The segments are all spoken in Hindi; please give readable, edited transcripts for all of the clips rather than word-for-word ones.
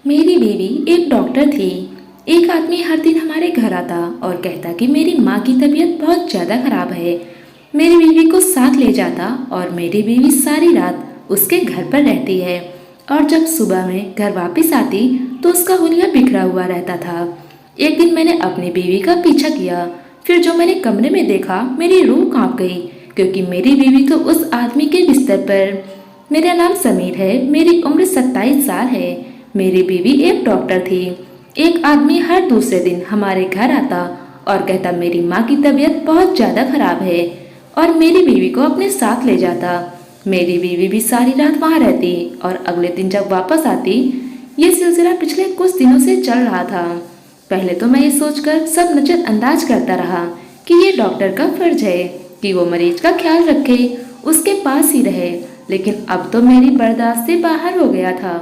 मेरी बीवी एक डॉक्टर थी। एक आदमी हर दिन हमारे घर आता और कहता कि मेरी माँ की तबीयत बहुत ज़्यादा खराब है। मेरी बीवी को साथ ले जाता और मेरी बीवी सारी रात उसके घर पर रहती है। और जब सुबह में घर वापस आती तो उसका हुलिया बिखरा हुआ रहता था। एक दिन मैंने अपनी बीवी का पीछा किया। फिर जो मैंने कमरे में देखा, मेरी रूह कांप गई, क्योंकि मेरी बीवी तो उस आदमी के बिस्तर पर। मेरा नाम समीर है, मेरी उम्र 27 साल है। मेरी बीवी एक डॉक्टर थी। एक आदमी हर दूसरे दिन हमारे घर आता और कहता मेरी माँ की तबीयत बहुत ज़्यादा खराब है, और मेरी बीवी को अपने साथ ले जाता। मेरी बीवी भी सारी रात वहाँ रहती और अगले दिन जब वापस आती। ये सिलसिला पिछले कुछ दिनों से चल रहा था। पहले तो मैं ये सोचकर सब नजरअंदाज करता रहा कि ये डॉक्टर का फर्ज है कि वो मरीज का ख्याल रखे, उसके पास ही रहे। लेकिन अब तो मेरी बर्दाश्त से बाहर हो गया था,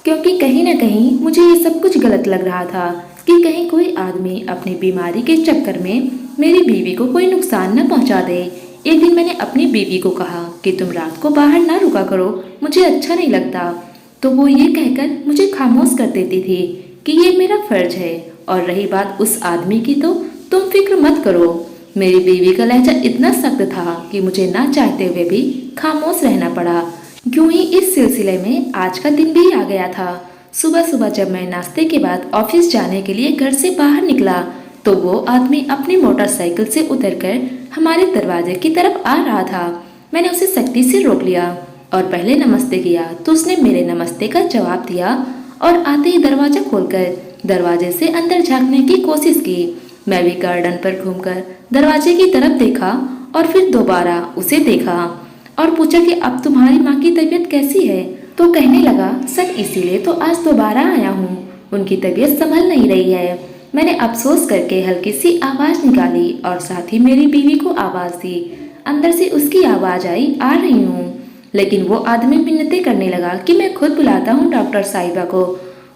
क्योंकि कहीं न कहीं मुझे ये सब कुछ गलत लग रहा था कि कहीं कोई आदमी अपनी बीमारी के चक्कर में मेरी बीवी को कोई नुकसान न पहुंचा दे। एक दिन मैंने अपनी बीवी को कहा कि तुम रात को बाहर ना रुका करो, मुझे अच्छा नहीं लगता। तो वो ये कहकर मुझे खामोश कर देती थी कि ये मेरा फर्ज है। और रही बात उस आदमी की, तो तुम फिक्र मत करो। मेरी बीवी का लहजा इतना सख्त था कि मुझे ना चाहते हुए भी खामोश रहना पड़ा। यूं ही इस सिलसिले में आज का दिन भी आ गया था। सुबह सुबह जब मैं नाश्ते के बाद ऑफिस जाने के लिए घर से बाहर निकला, तो वो आदमी अपनी मोटरसाइकिल से उतरकर हमारे दरवाजे की तरफ आ रहा था। मैंने उसे सख्ती से रोक लिया और पहले नमस्ते किया, तो उसने मेरे नमस्ते का जवाब दिया और आते ही दरवाजा खोलकर दरवाजे से अंदर झांकने की कोशिश की। मैं भी गार्डन पर घूमकर दरवाजे की तरफ देखा और फिर दोबारा उसे देखा और पूछा कि अब तुम्हारी माँ की तबीयत कैसी है। तो कहने लगा, सर इसीलिए तो आज दोबारा आया हूँ, उनकी तबीयत संभल नहीं रही है। मैंने अफसोस करके हल्की सी आवाज़ निकाली और साथ ही मेरी बीवी को आवाज़ दी। अंदर से उसकी आवाज़ आई, आ रही हूँ। लेकिन वो आदमी मिन्नतें करने लगा कि मैं खुद बुलाता हूँ डॉक्टर साहिबा को।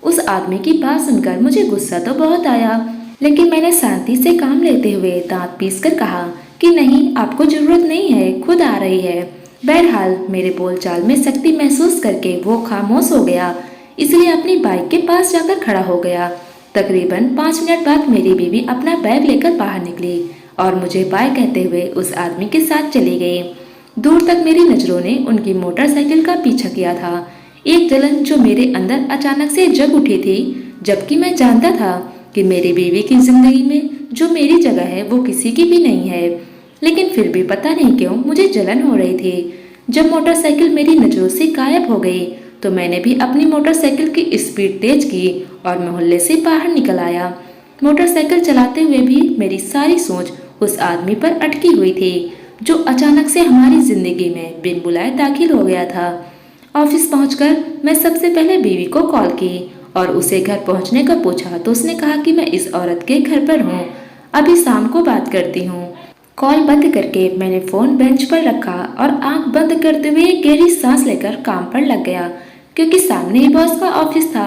उस आदमी की बात सुनकर मुझे गुस्सा तो बहुत आया, लेकिन मैंने शांति से काम लेते हुए दांत पीसकर कहा कि नहीं, आपको जरूरत नहीं है, खुद आ रही है। बहरहाल मेरे बोलचाल में सख्ती महसूस करके वो खामोश हो गया, इसलिए अपनी बाइक के पास जाकर खड़ा हो गया। तकरीबन 5 मिनट बाद मेरी बीवी अपना बैग लेकर बाहर निकली और मुझे बाय कहते हुए उस आदमी के साथ चली गई। दूर तक मेरी नजरों ने उनकी मोटरसाइकिल का पीछा किया था। एक जलन जो मेरे अंदर अचानक से जग उठी थी, जबकि मैं जानता था कि मेरी बीवी की जिंदगी में जो मेरी जगह है वो किसी की भी नहीं है। लेकिन फिर भी पता नहीं क्यों मुझे जलन हो रही थी। जब मोटरसाइकिल मेरी नजरों से गायब हो गई, तो मैंने भी अपनी मोटरसाइकिल की स्पीड तेज की और मोहल्ले से बाहर निकल आया। मोटरसाइकिल चलाते हुए भी मेरी सारी सोच उस आदमी पर अटकी हुई थी, जो अचानक से हमारी जिंदगी में बिन बुलाए दाखिल हो गया था। ऑफिस पहुंचकर मैं सबसे पहले बीवी को कॉल की और उसे घर पहुंचने का पूछा, तो उसने कहा कि मैं इस औरत के घर पर हूँ, अभी शाम को बात करती हूँ। कॉल बंद करके मैंने फोन बेंच पर रखा और आंख बंद करते हुए गहरी सांस लेकर काम पर लग गया, क्योंकि सामने ही बॉस का ऑफिस था।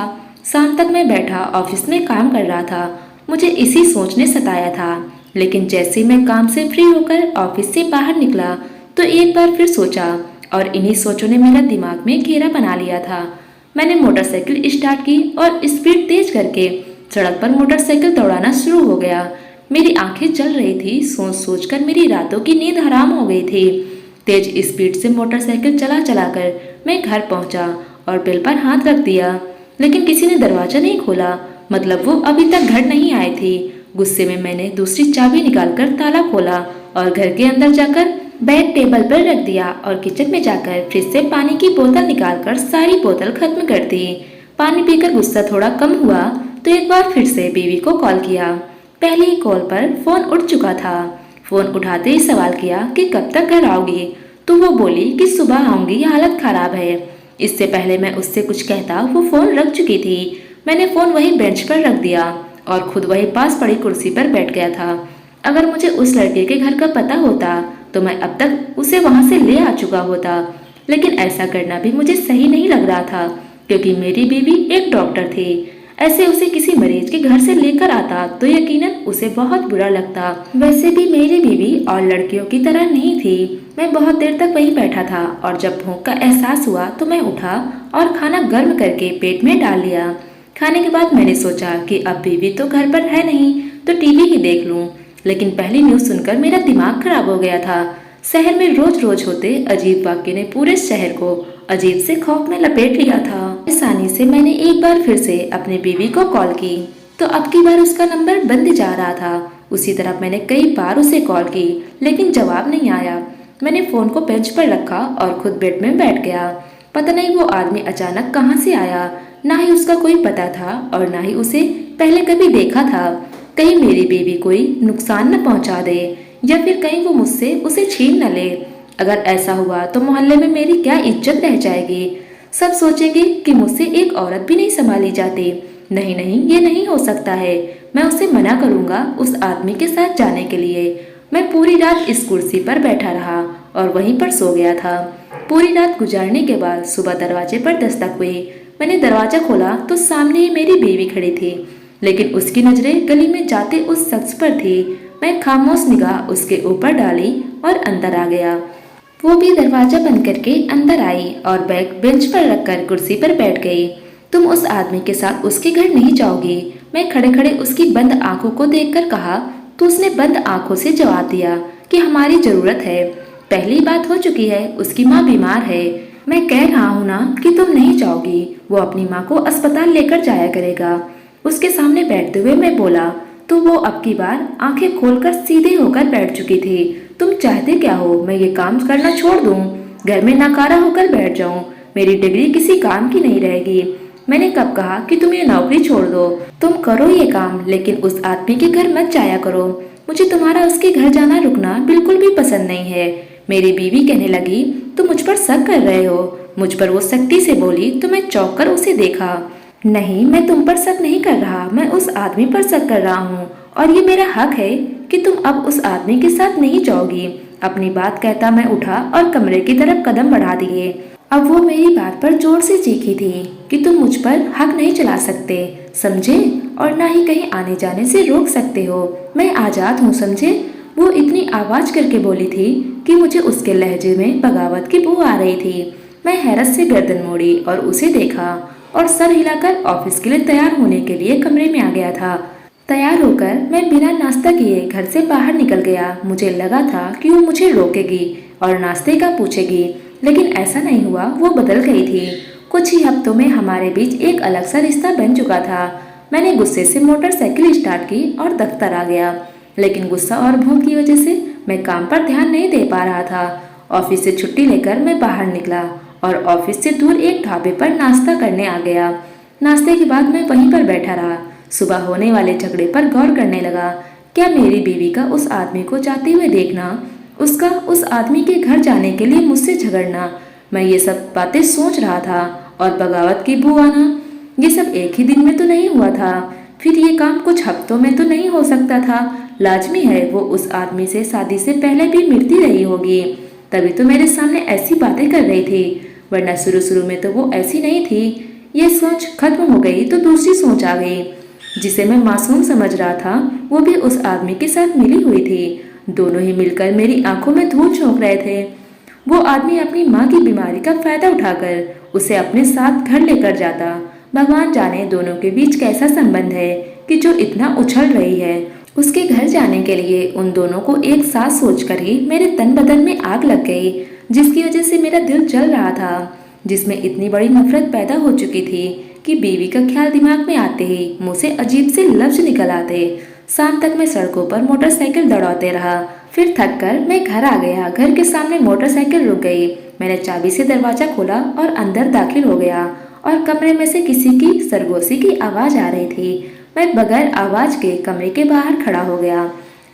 शाम तक मैं बैठा ऑफिस में काम कर रहा था। मुझे इसी सोच ने सताया था। लेकिन जैसे मैं काम से फ्री होकर ऑफिस से बाहर निकला, तो एक बार फिर सोचा, और इन्हीं सोचों ने मेरा दिमाग में घेरा बना लिया था। मैंने मोटरसाइकिल स्टार्ट की और स्पीड तेज करके सड़क पर मोटरसाइकिल दौड़ाना शुरू हो गया। मेरी आंखें जल रही थी, सोच सोचकर मेरी रातों की नींद हराम हो गई थी। तेज स्पीड से मोटरसाइकिल चला चलाकर मैं घर पहुंचा और बेल पर हाथ रख दिया, लेकिन किसी ने दरवाजा नहीं खोला, मतलब वो अभी तक घर नहीं आए थे। गुस्से में मैंने दूसरी चाबी निकालकर ताला खोला और घर के अंदर जाकर बैग टेबल पर रख दिया और किचन में जाकर फ्रिज से पानी की बोतल निकालकर सारी बोतल खत्म कर दी। पानी पीकर गुस्सा थोड़ा कम हुआ, तो एक बार फिर से बीवी को कॉल किया। पहली ही कॉल पर फोन उठ चुका था। फोन उठाते ही सवाल किया कि कब तक घर आओगी, तो वो बोली कि सुबह आऊंगी, हालत खराब है। इससे पहले मैं उससे कुछ कहता वो फोन रख चुकी थी। मैंने फोन वही बेंच पर रख दिया और खुद वही पास पड़ी कुर्सी पर बैठ गया था। अगर मुझे उस लड़के के घर का पता होता, तो मैं अब तक उसे वहां से ले आ चुका होता। लेकिन ऐसा करना भी मुझे सही नहीं लग रहा था, क्योंकि मेरी बीवी एक डॉक्टर थी। ऐसे उसे किसी मरीज के घर से लेकर आता तो यकीनन उसे बहुत बुरा लगता। वैसे भी मेरी बीवी और लड़कियों की तरह नहीं थी। मैं बहुत देर तक वहीं बैठा था और जब भूख का एहसास हुआ तो मैं उठा और खाना गर्म करके पेट में डाल लिया। खाने के बाद मैंने सोचा कि अब बीवी तो घर पर है नहीं, तो टीवी ही देख लूं। लेकिन पहली न्यूज़ सुनकर मेरा दिमाग खराब हो गया था। शहर में रोज रोज होते अजीब वाक्य ने पूरे शहर को अजीब से खौफ में लपेट लिया था। आसानी से मैंने एक बार फिर से अपनी बीवी को कॉल की, तो अब की बार उसका नंबर बंद जा रहा था। उसी तरह मैंने कई बार उसे कॉल की, लेकिन जवाब नहीं आया। मैंने फोन को बेंच पर रखा और खुद बेड में बैठ गया। पता नहीं वो आदमी अचानक कहाँ से आया, ना ही उसका कोई पता था और ना ही उसे पहले कभी देखा था। कहीं मेरी बेबी कोई नुकसान न पहुंचा दे, या फिर कहीं वो मुझसे उसे छीन न ले। अगर ऐसा हुआ तो मोहल्ले में मेरी क्या इज्जत रह जाएगी। सब सोचेंगे कि मुझसे एक औरत भी नहीं संभाली जाती। नहीं नहीं, ये नहीं हो सकता है। मैं उसे मना करूंगा उस आदमी के साथ जाने के लिए। मैं पूरी रात इस कुर्सी पर बैठा रहा और वहीं पर सो गया था। पूरी रात गुजारने के बाद सुबह दरवाजे पर दस्तक हुई। मैंने दरवाजा खोला तो सामने ही मेरी बीवी खड़ी थी, लेकिन उसकी नजरें गली में जाते उस शख्स पर थी। मैं खामोश निगाह उसके ऊपर डाली और अंदर आ गया। वो भी दरवाजा बंद करके अंदर आई और बैग बेंच पर रखकर कुर्सी पर बैठ गई। तुम उस आदमी के साथ उसके घर नहीं जाओगी, मैं खड़े खड़े उसकी बंद आंखों को देखकर कहा। तो उसने बंद आंखों से जवाब दिया कि हमारी जरूरत है। पहली बात हो चुकी है, उसकी माँ बीमार है। मैं कह रहा हूँ ना कि तुम नहीं जाओगी। वो अपनी माँ को अस्पताल लेकर जाया करेगा। उसके सामने बैठते हुए मैं बोला, तो वो अब की बार आंखें खोलकर सीधे होकर बैठ चुकी थी। तुम चाहते क्या हो, मैं ये काम करना छोड़ दूं, घर में नकारा होकर बैठ जाऊं? मेरी डिग्री किसी काम की नहीं रहेगी। मैंने कब कहा कि तुम ये नौकरी छोड़ दो? तुम करो ये काम, लेकिन उस आदमी के घर मत जाया करो। मुझे तुम्हारा उसके घर जाना रुकना बिल्कुल भी पसंद नहीं है। मेरी बीवी कहने लगी, तुम मुझ पर शक कर रहे हो? मुझ पर वो सख्ती से बोली तो मैं चौंक कर उसे देखा। नहीं, मैं तुम पर शक नहीं कर रहा, मैं उस आदमी पर शक कर रहा हूँ। और ये मेरा हक है कि तुम अब उस आदमी के साथ नहीं जाओगी। अपनी बात कहता मैं उठा और कमरे की तरफ कदम बढ़ा दिए। अब वो मेरी बात पर जोर से चीखी थी कि तुम मुझ पर हक नहीं चला सकते, समझे? और ना ही कहीं आने जाने से रोक सकते हो। मैं आजाद हूँ, समझे? वो इतनी आवाज करके बोली थी कि मुझे उसके लहजे में बगावत की बू आ रही थी। मैं हैरत से गर्दन मोड़ी और उसे देखा और सर हिलाकर ऑफिस के लिए तैयार होने के लिए कमरे में आ गया था। तैयार होकर मैं बिना नाश्ता किए घर से बाहर निकल गया। मुझे लगा था कि वो मुझे रोकेगी और नाश्ते का पूछेगी, लेकिन ऐसा नहीं हुआ। वो बदल गई थी। कुछ ही हफ्तों में हमारे बीच एक अलग सा रिश्ता बन चुका था। मैंने गुस्से से मोटरसाइकिल स्टार्ट की और दफ्तर आ गया, लेकिन गुस्सा और भूख की वजह से मैं काम पर ध्यान नहीं दे पा रहा था। ऑफिस से छुट्टी लेकर मैं बाहर निकला और ऑफिस से दूर एक ढाबे पर नाश्ता करने आ गया। नाश्ते के बाद मैं वहीं पर बैठा रहा। सुबह होने वाले झगड़े पर गौर करने लगा। क्या मेरी बीवी का उस आदमी को जाते हुए देखना, उसका उस आदमी के घर जाने के लिए मुझसे झगड़ना, मैं ये सब बातें सोच रहा था। और बगावत की बू आना, ये सब एक ही दिन में तो नहीं हुआ था। फिर ये काम कुछ हफ्तों में तो नहीं हो सकता था। लाजमी है वो उस आदमी से शादी से पहले भी मिलती रही होगी, तभी तो मेरे सामने ऐसी बातें कर रही थी, वरना शुरू शुरू में तो वो ऐसी नहीं थी। ये सोच खत्म हो गई तो दूसरी सोच आ गई। जिसे मैं मासूम समझ रहा था, वो भी उस आदमी के साथ मिली हुई थी। दोनों ही मिलकर मेरी आंखों में धूल झोंक रहे थे। वो आदमी अपनी माँ की बीमारी का फायदा उठाकर उसे अपने साथ घर लेकर जाता। भगवान जाने दोनों के बीच कैसा संबंध है कि जो इतना उछल रही है। उसके घर जाने के लिए उन दोनों को एक साथ सोचकर ही मेरे तन बदन में आग लग गई, जिसकी वजह से मेरा दिल जल रहा था, जिसमें इतनी बड़ी नफरत पैदा हो चुकी थी कि बीवी का ख्याल दिमाग में आते ही मुंह से अजीब से लफ्ज निकल आते। शाम तक मैं सड़कों पर मोटरसाइकिल दौड़ाते रहा। फिर थक कर मैं घर आ गया। घर के सामने मोटरसाइकिल रुक गई। मैंने चाबी से दरवाजा खोला और अंदर दाखिल हो गया और कमरे में से किसी की सरगोशी की आवाज आ रही थी। मैं बगैर आवाज के कमरे के बाहर खड़ा हो गया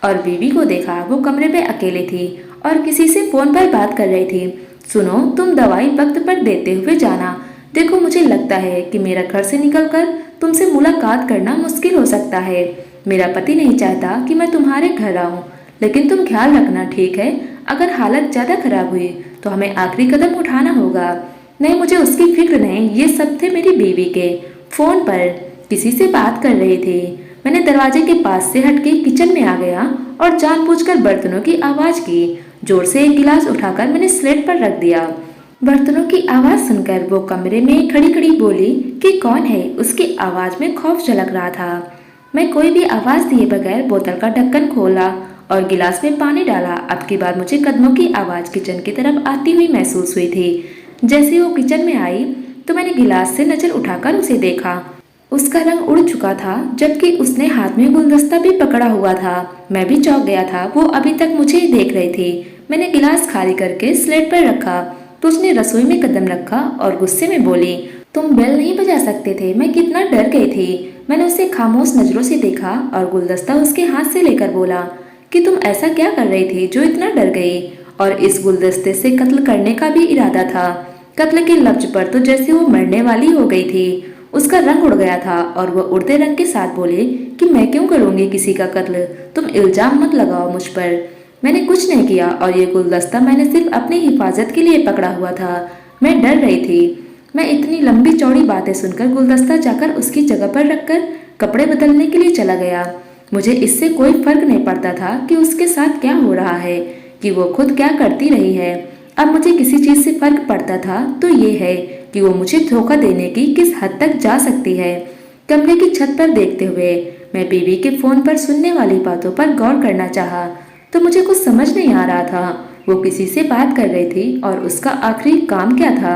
और बीवी को देखा। वो कमरे में अकेली थी और किसी से फोन पर बात कर रही थी। सुनो, तुम दवाई वक्त पर देते हुए जाना। देखो, मुझे लगता है कि मेरा घर से निकलकर तुमसे मुलाकात करना मुश्किल हो सकता है। मेरा पति नहीं चाहता कि मैं तुम्हारे घर आऊं, लेकिन तुम ख्याल रखना, ठीक है? अगर हालत ज्यादा खराब हुई तो हमें आखिरी कदम उठाना होगा। नहीं, मुझे उसकी फिक्र नहीं। ये सब थे मेरी बीवी के। फोन पर किसी से बात कर रही थी। मैंने दरवाजे के पास से हटके किचन में आ गया और जानबूझकर बर्तनों की आवाज की। जोर से एक गिलास उठाकर मैंने स्लेट पर रख दिया। बर्तनों की आवाज सुनकर वो कमरे में खड़ी खड़ी बोली कि कौन है। उसकी आवाज में खौफ झलक रहा था। मैं कोई भी आवाज दिए बगैर बोतल का ढक्कन खोला और गिलास में पानी डाला। अब की बार मुझे कदमों की आवाज किचन की तरफ आती हुई महसूस हुई थी। जैसे वो किचन में आई तो मैंने गिलास से नजर उठाकर उसे देखा। उसका रंग उड़ चुका था, जबकि उसने हाथ में गुलदस्ता भी पकड़ा हुआ था। मैं भी चौंक गया था। वो अभी तक मुझे ही देख रही थी। मैंने गिलास खाली करके स्लेट पर रखा तो उसने रसोई में कदम रखा और गुस्से में बोली, तुम बेल नहीं बजा सकते थे? मैं कितना डर गई थी। मैंने उसे खामोश नजरों से देखा और गुलदस्ता उसके हाथ से लेकर बोला कि तुम ऐसा क्या कर रही थी जो इतना डर गई? और इस गुलदस्ते से कत्ल करने का भी इरादा था। कत्ल के लफ्ज पर तो जैसे वो मरने वाली हो गई थी। उसका रंग उड़ गया था और वह उड़ते रंग के साथ बोले कि मैं क्यों करूंगी किसी का कत्ल? तुम इल्जाम मत लगाओ मुझ पर। मैंने कुछ नहीं किया और ये गुलदस्ता मैंने सिर्फ अपनी हिफाजत के लिए पकड़ा हुआ था। मैं डर रही थी। मैं इतनी लंबी चौड़ी बातें सुनकर गुलदस्ता जाकर उसकी जगह पर रखकर कपड़े बदलने के लिए चला गया। मुझे इससे कोई फर्क नहीं पड़ता था कि उसके साथ क्या हो रहा है, कि वो खुद क्या करती रही है। अब मुझे किसी चीज से फर्क पड़ता था तो ये है कि वो मुझे धोखा देने की किस हद तक जा सकती है। कमरे की छत पर देखते हुए मैं बीवी के फोन पर सुनने वाली बातों पर गौर करना चाहा तो मुझे कुछ समझ नहीं आ रहा था। वो किसी से बात कर रही थी और उसका आखिरी काम क्या था?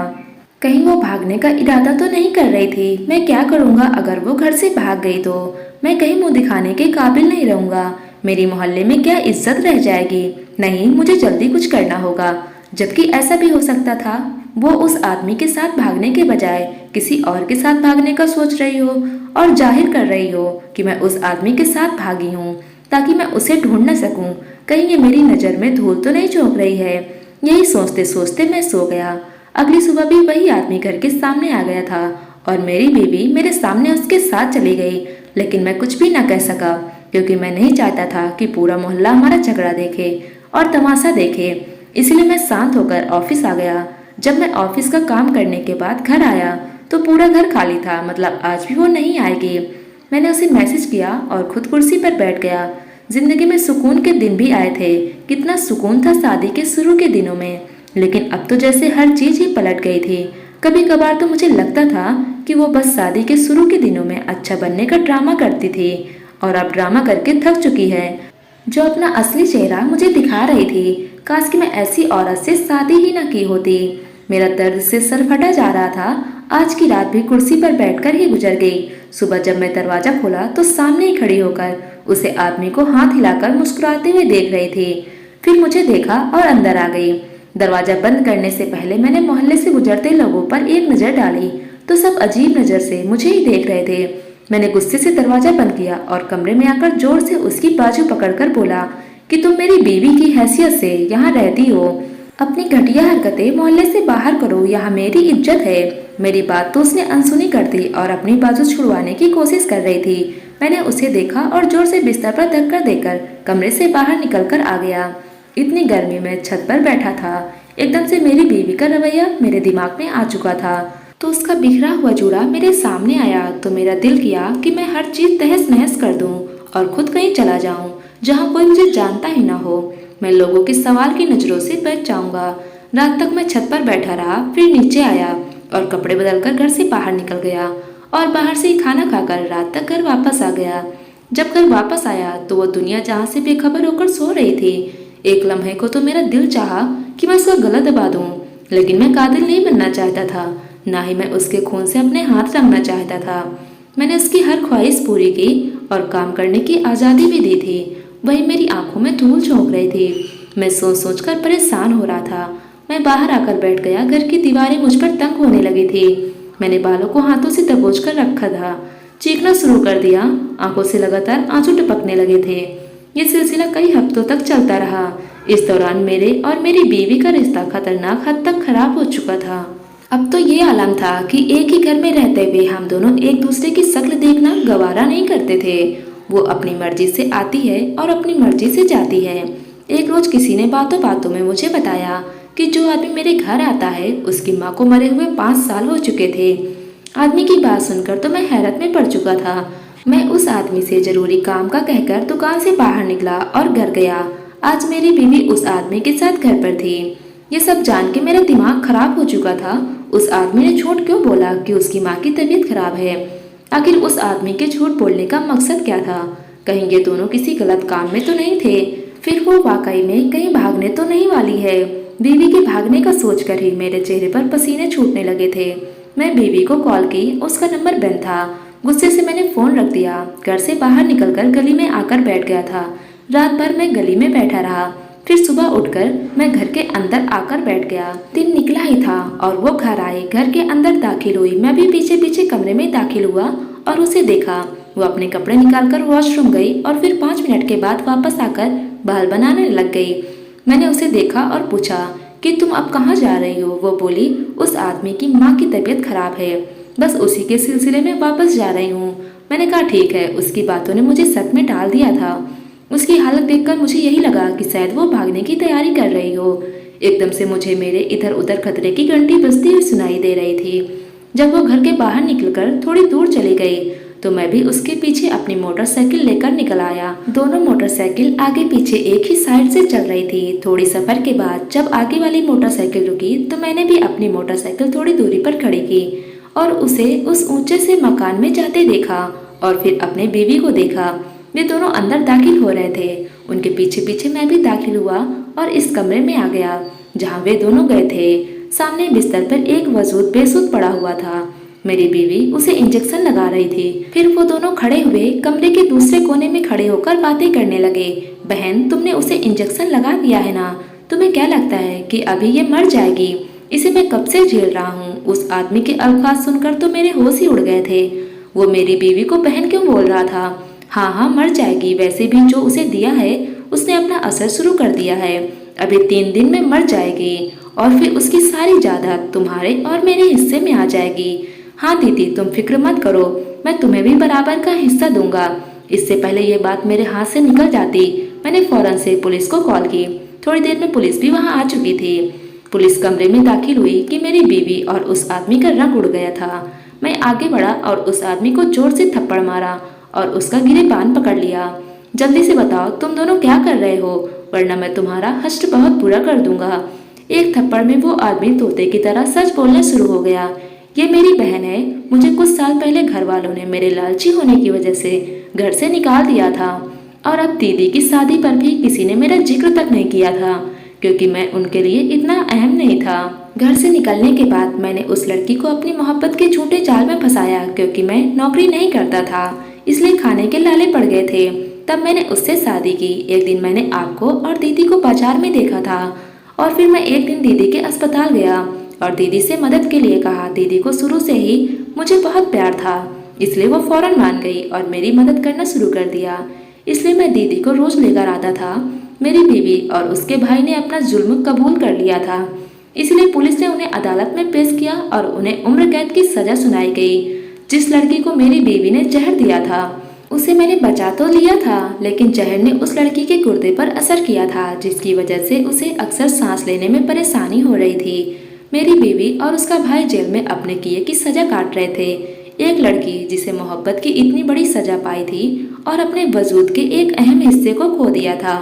कहीं वो भागने का इरादा तो नहीं कर रही थी? मैं क्या करूंगा अगर वो घर से भाग गई तो? मैं कहीं मुंह दिखाने के काबिल नहीं रहूंगा। मेरी मोहल्ले में क्या इज्जत रह जाएगी? नहीं, मुझे जल्दी कुछ करना होगा। जबकि ऐसा भी हो सकता था वो उस आदमी के साथ भागने के बजाय किसी और के साथ भागने का सोच रही हो और जाहिर कर रही हो कि मैं उस आदमी के साथ भागी हूँ ताकि मैं उसे ढूंढ न सकूं। कहीं ये मेरी नजर में धूल तो नहीं झोंक रही है? यही सोचते सोचते मैं सो गया। अगली सुबह भी वही आदमी घर के सामने आ गया था और मेरी बीवी मेरे सामने उसके साथ चली गई। लेकिन मैं कुछ भी न कह सका क्योंकि मैं नहीं चाहता था कि पूरा मोहल्ला हमारा झगड़ा देखे और तमाशा देखे। इसलिए मैं शांत होकर ऑफिस आ गया। जब मैं ऑफिस का काम करने के बाद घर आया तो पूरा घर खाली था, मतलब आज भी वो नहीं आएगी। मैंने उसे मैसेज किया और खुद कुर्सी पर बैठ गया। जिंदगी में सुकून के दिन भी आए थे। कितना सुकून था शादी के शुरू के दिनों में, लेकिन अब तो जैसे हर चीज ही पलट गई थी। कभी कभार तो मुझे लगता था कि वो बस शादी के शुरू के दिनों में अच्छा बनने का ड्रामा करती थी और अब ड्रामा करके थक चुकी है, जो अपना असली चेहरा मुझे दिखा रही थी। काश कि मैं ऐसी औरत से शादी ही न की होती। मेरा दर्द से सर फटा जा रहा था। आज की रात भी कुर्सी पर बैठकर ही गुजर गई। सुबह जब मैं दरवाजा खोला तो सामने ही खड़ी होकर उसे आदमी को हाथ हिलाकर मुस्कुराते हुए देख रही थी। फिर मुझे देखा और अंदर आ गई। दरवाजा बंद करने से पहले मैंने मोहल्ले से गुजरते लोगों पर एक नजर डाली तो सब अजीब नजर से मुझे ही देख रहे थे। मैंने गुस्से से दरवाजा बंद किया और कमरे में आकर जोर से उसकी बाजू पकड़कर बोला कि तुम मेरी बीवी की हैसियत से यहाँ रहती हो। अपनी घटिया हरकतें मोहल्ले से बाहर करो, यहाँ मेरी इज्जत है। मेरी बात तो उसने अनसुनी कर दी और अपनी बाजू छुड़वाने की कोशिश कर रही थी। मैंने उसे देखा और जोर से बिस्तर पर धक्का देकर कमरे से बाहर निकलकर आ गया। इतनी गर्मी में छत पर बैठा था। एकदम से मेरी बीवी का रवैया मेरे दिमाग में आ चुका था तो उसका बिखरा हुआ जूड़ा मेरे सामने आया तो मेरा दिल किया कि मैं हर चीज तहस नहस कर दूं और खुद कहीं चला जाऊं जहां कोई मुझे जानता ही ना हो। मैं लोगों के सवाल की नजरों से बच जाऊंगा। रात तक मैं छत पर बैठा रहा, फिर नीचे आया और कपड़े बदलकर घर से बाहर निकल गया और बाहर से ही खाना खाकर रात तक घर वापस आ गया। जब घर वापस आया तो वो दुनिया जहाँ से बेखबर होकर सो रही थी। एक लम्हे को तो मेरा दिल चाहा कि मैं उसका गला दबा दूं, लेकिन मैं कातिल नहीं बनना चाहता था, ना ही मैं उसके खून से अपने हाथ रंगना चाहता था। मैंने उसकी हर ख्वाहिश पूरी की और काम करने की आज़ादी भी दी थी। वही मेरी आंखों में धूल झोंक रही थी। मैं सोच सोच कर परेशान हो रहा था। मैं बाहर आकर बैठ गया। घर की दीवारें मुझ पर तंग होने लगी थी। मैंने बालों को हाथों से दबोच कर रखा था। चीखना शुरू कर दिया। आंखों से लगातार आंसू टपकने लगे थे। ये सिलसिला कई हफ्तों तक चलता रहा। इस दौरान मेरे और मेरी बीवी का रिश्ता खतरनाक हद तक खराब हो चुका था। अब तो ये आलम था कि एक ही घर में रहते हुए हम दोनों एक दूसरे की शक्ल देखना गवारा नहीं करते थे। वो अपनी मर्जी से आती है और अपनी मर्जी से जाती है। एक रोज किसी ने बातों बातों में मुझे बताया कि जो आदमी मेरे घर आता है उसकी माँ को मरे हुए 5 साल हो चुके थे। आदमी की बात सुनकर तो मैं हैरत में पड़ चुका था। मैं उस आदमी से जरूरी काम का कहकर दुकान से बाहर निकला और घर गया। आज मेरी बीवी उस आदमी के साथ घर पर थी। ये सब जान के मेरा दिमाग खराब हो चुका था। उस आदमी ने झूठ क्यों बोला कि उसकी माँ की तबीयत खराब है? आखिर उस आदमी के झूठ बोलने का मकसद क्या था? कहीं ये दोनों किसी गलत काम में तो नहीं थे? फिर वो वाकई में कहीं भागने तो नहीं वाली है? बीवी के भागने का सोचकर ही मेरे चेहरे पर पसीने छूटने लगे थे। मैं बीवी को कॉल की, उसका नंबर बंद था। गुस्से से मैंने फोन रख दिया। घर से बाहर निकलकर गली में आकर बैठ गया था। रात भर मैं गली में बैठा रहा। फिर सुबह उठकर मैं घर के अंदर आकर बैठ गया। दिन निकला ही था और वो घर आए। घर के अंदर दाखिल हुई। मैं भी पीछे पीछे कमरे में दाखिल हुआ और उसे देखा। वो अपने कपड़े निकालकर वॉशरूम गई और फिर 5 मिनट के बाद वापस आकर बाल बनाने लग गई। मैंने उसे देखा और पूछा कि तुम अब कहाँ जा रही हो? वो बोली, उस आदमी की माँ की तबीयत खराब है, बस उसी के सिलसिले में वापस जा रही हूँ। मैंने कहा ठीक है। उसकी बातों ने मुझे शक में डाल दिया था। उसकी हालत देखकर मुझे यही लगा कि शायद वो भागने की तैयारी कर रही हो। एकदम से मुझे मेरे इधर उधर खतरे की घंटी बजती हुई सुनाई दे रही थी। जब वो घर के बाहर निकलकर थोड़ी दूर चली गई तो मैं भी उसके पीछे अपनी मोटरसाइकिल लेकर निकल आया। दोनों मोटरसाइकिल आगे पीछे एक ही साइड से चल रही थी। थोड़ी सफर के बाद जब आगे वाली मोटरसाइकिल रुकी तो मैंने भी अपनी मोटरसाइकिल थोड़ी दूरी पर खड़ी की और उसे उस ऊंचे से मकान में जाते देखा और फिर अपने बीवी को देखा। वे दोनों अंदर दाखिल हो रहे थे। उनके पीछे पीछे मैं भी दाखिल हुआ और इस कमरे में आ गया जहाँ वे दोनों गए थे। सामने बिस्तर पर एक वजूद बेसुध पड़ा हुआ था। मेरी बीवी उसे इंजेक्शन लगा रही थी। फिर वो दोनों खड़े हुए कमरे के दूसरे कोने में खड़े होकर बातें करने लगे। बहन, तुमने उसे इंजेक्शन लगा दिया है ना? तुम्हें क्या लगता है कि अभी ये मर जाएगी? इसे मैं कब से झेल रहा हूँ। उस आदमी के अल्फाज सुनकर तो मेरे होश ही उड़ गए थे। वो मेरी बीवी को बहन क्यों बोल रहा था? हाँ हाँ, मर जाएगी। वैसे भी जो उसे दिया है उसने अपना असर शुरू कर दिया है। अभी 3 दिन में मर जाएगी और फिर उसकी सारी जायदाद तुम्हारे और मेरे हिस्से में आ जाएगी। हाँ दीदी, तुम फिक्र मत करो, मैं तुम्हें भी बराबर का हिस्सा दूंगा। इससे पहले ये बात मेरे हाथ से निकल जाती मैंने फौरन से पुलिस को कॉल की। थोड़ी देर में पुलिस भी वहाँ आ चुकी थी। पुलिस कमरे में दाखिल हुई कि मेरी बीवी और उस आदमी का रंग उड़ गया था। मैं आगे बढ़ा और उस आदमी को जोर से थप्पड़ मारा और उसका गिरेबान पकड़ लिया। जल्दी से बताओ तुम दोनों क्या कर रहे हो, वरना मैं तुम्हारा हश्र बहुत बुरा कर दूंगा। एक थप्पड़ में वो आदमी तोते की तरह सच बोलना शुरू हो गया। ये मेरी बहन है। मुझे कुछ साल पहले घर वालों ने मेरे लालची होने की वजह से घर से निकाल दिया था और अब दीदी की शादी पर भी किसी ने मेरा जिक्र तक नहीं किया था क्योंकि मैं उनके लिए इतना अहम नहीं था। घर से निकलने के बाद मैंने उस लड़की को अपनी मोहब्बत के झूठे जाल में फंसाया क्योंकि मैं नौकरी नहीं करता था, इसलिए खाने के लाले पड़ गए थे। तब मैंने उससे शादी की। एक दिन मैंने आपको और दीदी को बाजार में देखा था और फिर मैं एक दिन दीदी के अस्पताल गया और दीदी से मदद के लिए कहा। दीदी को शुरू से ही मुझे बहुत प्यार था, इसलिए वो फौरन मान गई और मेरी मदद करना शुरू कर दिया। इसलिए मैं दीदी को रोज लेकर आता था। मेरी बीवी और उसके भाई ने अपना जुल्म कबूल कर लिया था, इसलिए पुलिस ने उन्हें अदालत में पेश किया और उन्हें उम्र कैद की सजा सुनाई गई। जिस लड़की को मेरी बीवी ने जहर दिया था उसे मैंने बचा तो लिया था, लेकिन जहर ने उस लड़की के गुर्दे पर असर किया था, जिसकी वजह से उसे अक्सर सांस लेने में परेशानी हो रही थी। मेरी बीवी और उसका भाई जेल में अपने किए की सजा काट रहे थे। एक लड़की जिसे मोहब्बत की इतनी बड़ी सजा पाई थी और अपने वजूद के एक अहम हिस्से को खो दिया था,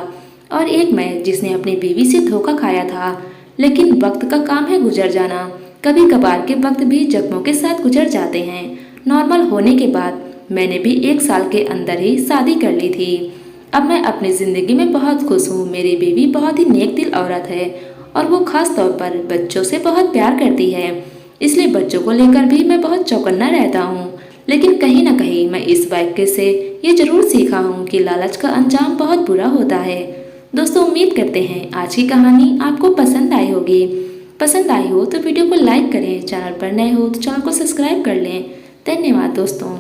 और एक मैं जिसने अपनी बीवी से धोखा खाया था। लेकिन वक्त का काम है गुजर जाना। कभी कभार के वक्त भी जख्मों के साथ गुजर जाते हैं। नॉर्मल होने के बाद मैंने भी 1 साल के अंदर ही शादी कर ली थी। अब मैं अपनी जिंदगी में बहुत खुश हूँ। मेरी बीवी बहुत ही नेक दिल औरत है और वो खास तौर पर बच्चों से बहुत प्यार करती है, इसलिए बच्चों को लेकर भी मैं बहुत चौकन्ना रहता हूँ। लेकिन कहीं ना कहीं मैं इस वाक्य से ये जरूर सीखा हूँ कि लालच का अंजाम बहुत बुरा होता है। दोस्तों, उम्मीद करते हैं आज की कहानी आपको पसंद आई होगी। पसंद आई हो तो वीडियो को लाइक करें, चैनल पर नए हो तो चैनल को सब्सक्राइब कर लें। धन्यवाद दोस्तों।